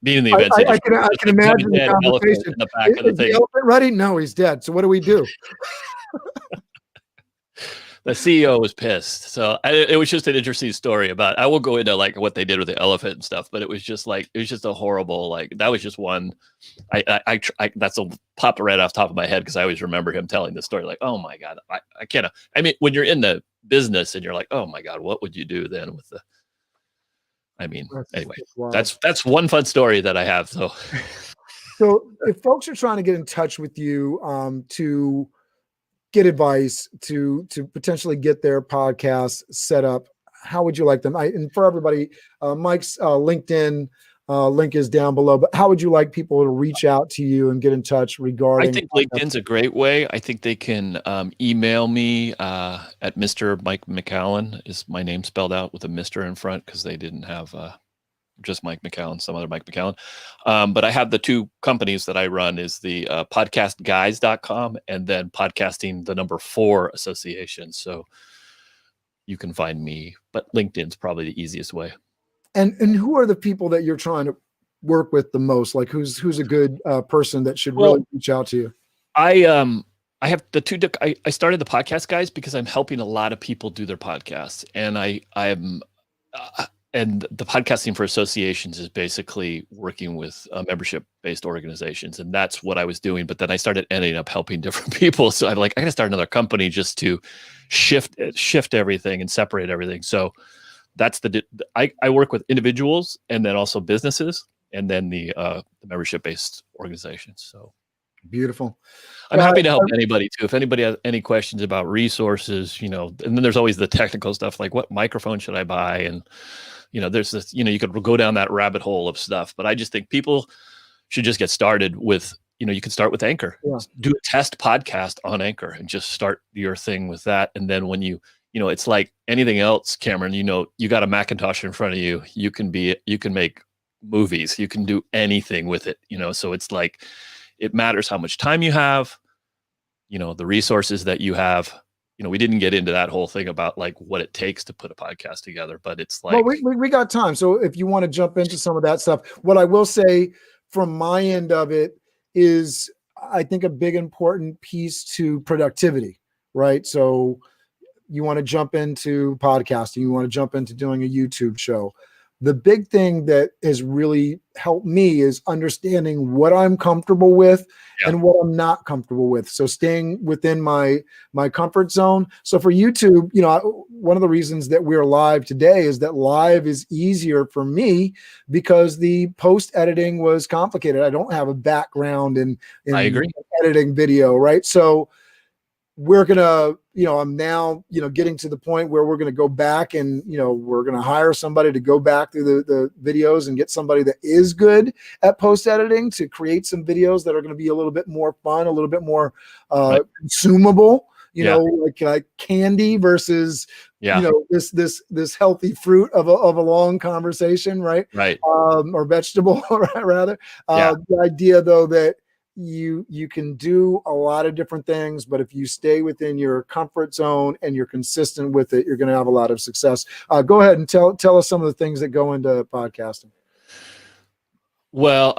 being in the event. I can imagine the conversation. In the back of the thing. The elephant ready? No, he's dead. So what do we do? The CEO was pissed. So it was just an interesting story about, I will go into like what they did with the elephant and stuff, but it was just a horrible, that was just one. That's popped right off the top of my head because I always remember him telling the story like, oh my God, I can't. I mean, when you're in the business and you're like, oh my God, what would you do then with anyway, that's one fun story that I have. So if folks are trying to get in touch with you to get advice to potentially get their podcast set up, how would you like them? And for everybody, Mike's LinkedIn link is down below, but how would you like people to reach out to you and get in touch regarding? I think LinkedIn's a great way. I think they can email me at Mr. Mike McAllen, is my name spelled out with a Mr. in front because they didn't have just Mike McAllen, some other Mike McAllen. But I have the two companies that I run is the podcastguys.com and then podcasting the number 4 association. So you can find me, but LinkedIn's probably the easiest way. And who are the people that you're trying to work with the most? Like who's a good person that should really reach out to you? I have the two. I started the Podcast Guys because I'm helping a lot of people do their podcasts, and I'm and the podcasting for associations is basically working with membership-based organizations, and that's what I was doing. But then I started ending up helping different people. So I'm like, I got to start another company just to shift everything and separate everything. So that's I work with individuals and then also businesses and then the membership based organizations. So Beautiful. I'm happy to help anybody too. If anybody has any questions about resources, and then there's always the technical stuff, like what microphone should I buy? And, there's this, you could go down that rabbit hole of stuff, but I just think people should just get started with, you can start with Anchor, do a test podcast on Anchor and just start your thing with that. And then when it's like anything else, Cameron, you got a Macintosh in front of you, you can make movies, you can do anything with it, so it's like, it matters how much time you have, the resources that you have. We didn't get into that whole thing about like what it takes to put a podcast together, but it's like, well, we got time. So if you want to jump into some of that stuff, what I will say from my end of it is I think a big important piece to productivity, right? So you want to jump into podcasting, you want to jump into doing a YouTube show. The big thing that has really helped me is understanding what I'm comfortable with and what I'm not comfortable with. So staying within my comfort zone. So for YouTube, one of the reasons that we're live today is that live is easier for me because the post editing was complicated. I don't have a background in I agree. editing video, right? So we're going to, I'm now, getting to the point where we're going to go back and, we're going to hire somebody to go back through the videos and get somebody that is good at post editing to create some videos that are going to be a little bit more fun, a little bit more consumable, like candy versus, this healthy fruit of a long conversation, right? Right. Or vegetable, rather. The idea though that you can do a lot of different things, but if you stay within your comfort zone and you're consistent with it, you're going to have a lot of success. Go ahead and tell us some of the things that go into podcasting. Well,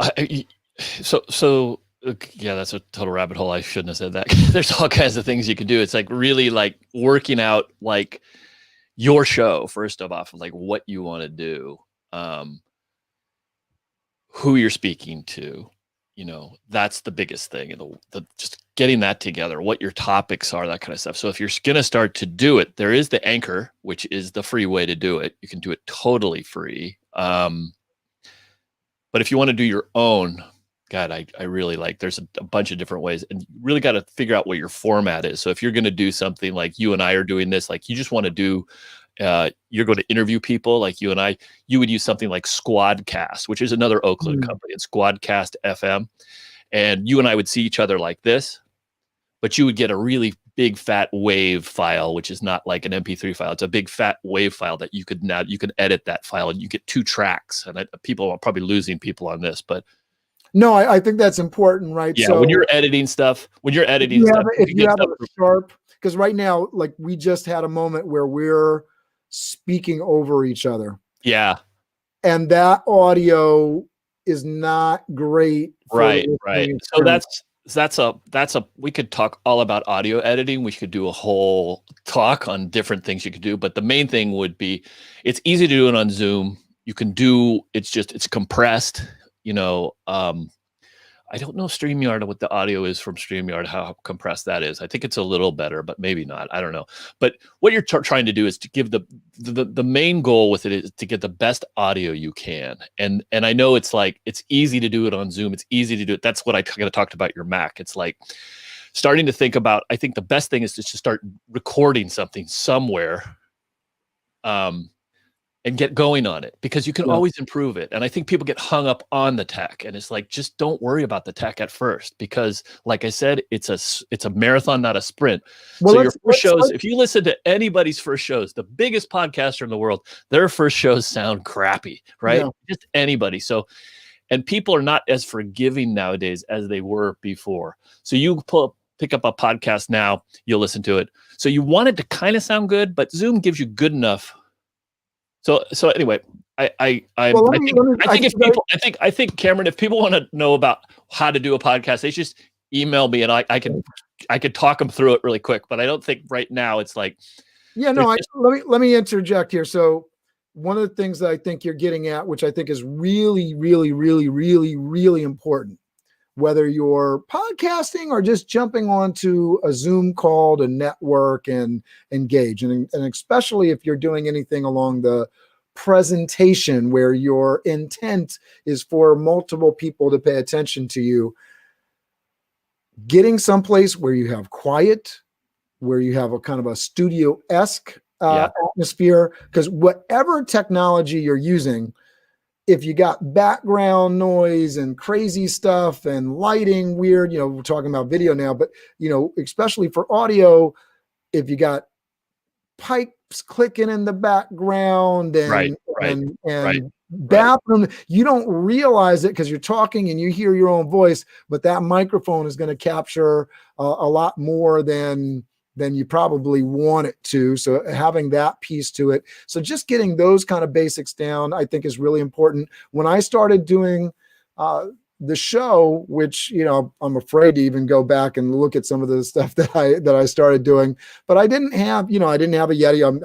so that's a total rabbit hole. I shouldn't have said that. There's all kinds of things you can do. It's like really like working out like your show first of all, like what you want to do, who you're speaking to. That's the biggest thing, the just getting that together, what your topics are, that kind of stuff. So if you're going to start to do it, there is the Anchor, which is the free way to do it. You can do it totally free. But if you want to do your own, God, I really like, there's a bunch of different ways, and you really got to figure out what your format is. So if you're going to do something like you and I are doing this, like you just want to do, you're going to interview people like you and I, you would use something like Squadcast, which is another Oakland company. It's Squadcast FM. And you and I would see each other like this, but you would get a really big fat wave file, which is not like an MP3 file. It's a big fat wave file that you can edit that file and you get 2 tracks. And people are probably losing people on this, but no, I think that's important, right? Yeah. So when you're editing stuff, if you have a sharp, because right now, like we just had a moment where we're speaking over each other. Yeah. And that audio is not great. Right. So that's we could talk all about audio editing. We could do a whole talk on different things you could do, but the main thing would be, it's easy to do it on Zoom. You can do, it's compressed, I don't know StreamYard, what the audio is from StreamYard, how compressed that is. I think it's a little better, but maybe not. I don't know. But what you're trying to do is to give the main goal with it is to get the best audio you can. And I know it's like, it's easy to do it on Zoom. It's easy to do it. That's what I kind of talked about your Mac. It's like starting to think about, I think the best thing is just to start recording something somewhere. And get going on it, because you can always improve it. And I think people get hung up on the tech, and it's like, just don't worry about the tech at first, because like I said, it's a marathon, not a sprint. Well, so your first shows, if you listen to anybody's first shows, the biggest podcaster in the world, their first shows sound crappy, right? Yeah. Just anybody. So, and people are not as forgiving nowadays as they were before. So you pick up a podcast now, you'll listen to it. So you want it to kind of sound good, but Zoom gives you good enough. So anyway, I think Cameron, if people want to know about how to do a podcast, they just email me and I could talk them through it really quick. But I don't think right now it's like, let me interject here. So one of the things that I think you're getting at, which I think is really, really, really, really, really important, whether you're podcasting or just jumping onto a Zoom call to network and engage. And especially if you're doing anything along the presentation where your intent is for multiple people to pay attention to you, getting someplace where you have quiet, where you have a kind of a studio-esque atmosphere, because whatever technology you're using, if you got background noise and crazy stuff and lighting weird, we're talking about video now, but especially for audio, if you got pipes clicking in the background and bathroom, you don't realize it because you're talking and you hear your own voice, but that microphone is going to capture a lot more than you probably want it to. So having that piece to it. So just getting those kind of basics down, I think, is really important. When I started doing the show, which, I'm afraid to even go back and look at some of the stuff that I started doing, but I didn't have a Yeti.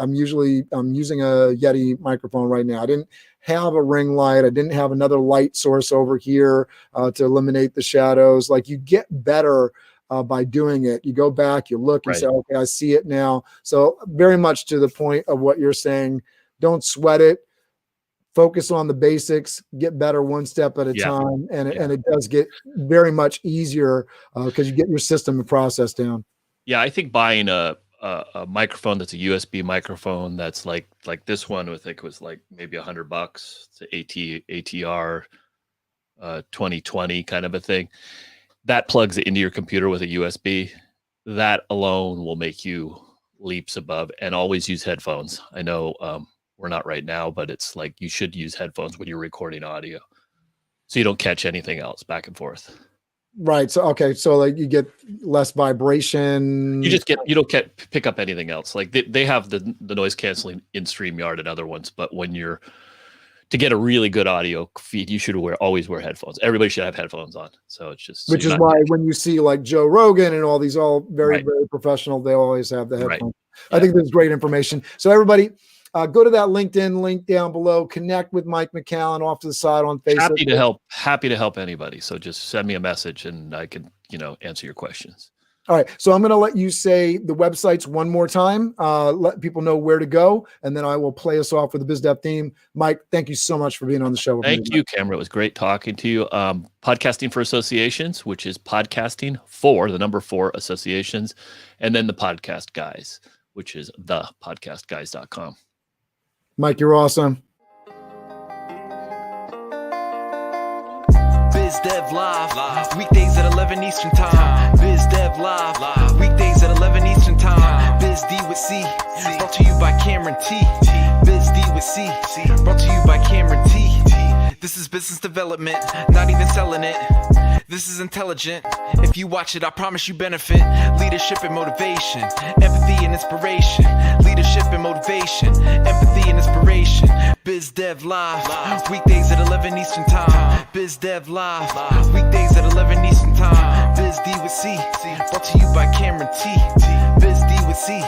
I'm using a Yeti microphone right now. I didn't have a ring light. I didn't have another light source over here to eliminate the shadows. Like, you get better by doing it. You go back, you look, you say, okay, I see it now. So very much to the point of what you're saying, don't sweat it. Focus on the basics, get better one step at a time. And it does get very much easier because you get your system and process down. Yeah. I think buying a microphone that's a USB microphone that's like this one, I think it was like maybe $100. It's an ATR 2020 kind of a thing. That plugs into your computer with a USB. That alone will make you leaps above. And always use headphones. I know we're not right now, but it's like you should use headphones when you're recording audio, so you don't catch anything else back and forth. Right. So okay. So like you get less vibration. You don't pick up anything else. Like they have the noise canceling in StreamYard and other ones, but to get a really good audio feed, you should always wear headphones. Everybody should have headphones on. So it's just, which is why when you see like Joe Rogan and all these very professional, they always have the headphones. I think that's great information. So everybody go to that LinkedIn link down below, connect with Mike McAllen off to the side on Facebook. Happy to help anybody. So just send me a message and I can, answer your questions. All right. So I'm going to let you say the websites one more time, let people know where to go, and then I will play us off with the BizDev theme. Mike, thank you so much for being on the show. Thank you, Cameron. It was great talking to you. Podcasting for Associations, which is podcasting for the number 4 associations, and then the Podcast Guys, which is thepodcastguys.com. Mike, you're awesome. BizDev Live, weekdays at 11 Eastern Time. BizDev Live, weekdays at 11 Eastern Time. BizD with C, brought to you by Cameron T. BizD with C, brought to you by Cameron T. This is business development, not even selling it. This is intelligent. If you watch it, I promise you benefit. Leadership and motivation, empathy and inspiration. Leadership and motivation, empathy and inspiration. BizDev Live, weekdays at 11 Eastern Time. BizDev Live, weekdays at 11 Eastern Time. BizD with C, brought to you by Cameron T. BizD with C.